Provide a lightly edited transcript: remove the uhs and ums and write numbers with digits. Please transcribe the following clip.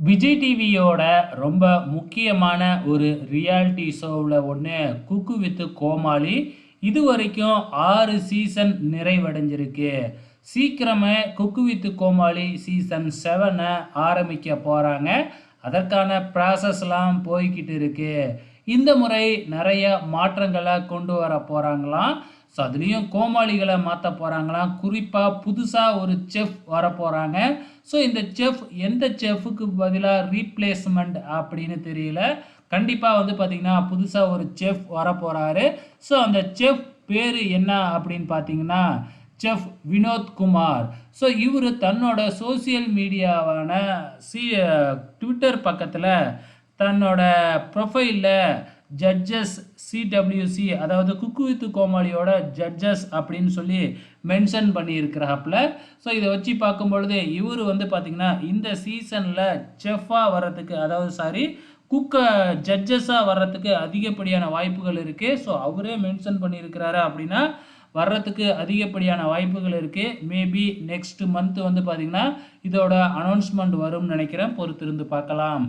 விஜய் டிவியோட ரொம்ப முக்கியமான ஒரு ரியாலிட்டி ஷோவில் ஒன்று குக்கு வித் கோமாளி. இதுவரைக்கும் 6 சீசன் நிறைவடைஞ்சிருக்கு. சீக்கிரமே குக்கு வித் கோமாளி சீசன் 7 ஆரம்பிக்க போகிறாங்க. அதற்கான ப்ராசஸ்லாம் போய்கிட்டு இருக்கு. இந்த முறை நிறைய மாற்றங்களை கொண்டு வர போகிறாங்களாம். ஸோ அதுலேயும் கோமாளிகளை மாற்ற போகிறாங்களாம். குறிப்பாக புதுசாக ஒரு செஃப் வர போகிறாங்க. ஸோ இந்த செஃப் எந்த செஃப்புக்கு பதிலாக ரீப்ளேஸ்மெண்ட் அப்படின்னு தெரியல. கண்டிப்பாக வந்து பார்த்திங்கன்னா புதுசாக ஒரு செஃப் வர போகிறாரு. ஸோ அந்த செஃப் பேர் என்ன அப்படின்னு பார்த்தீங்கன்னா செஃப் வினோத்குமார். ஸோ இவர் தன்னோட சோசியல் மீடியாவான ட்விட்டர் பக்கத்தில் தன்னோட ப்ரொஃபைலில் ஜட்ஜஸ் சிடபிள்யூசி, அதாவது குக்கு வித் கோமாளியோட ஜட்ஜஸ் அப்படின்னு சொல்லி மென்ஷன் பண்ணியிருக்கிறாப்புல. ஸோ இதை வச்சு பார்க்கும்பொழுது இவர் வந்து பார்த்திங்கன்னா இந்த சீசனில் செஃப்பாக வர்றதுக்கு, அதாவது குக்கை ஜட்ஜஸாக வர்றதுக்கு அதிகப்படியான வாய்ப்புகள் இருக்குது. ஸோ அவரே மென்ஷன் பண்ணியிருக்கிறாரு அப்படின்னா வர்றதுக்கு அதிகப்படியான வாய்ப்புகள் இருக்குது. மேபி நெக்ஸ்ட் மந்த் வந்து பார்த்திங்கன்னா இதோட அனௌன்ஸ்மெண்ட் வரும்னு நினைக்கிறேன். பொறுத்திருந்து பார்க்கலாம்.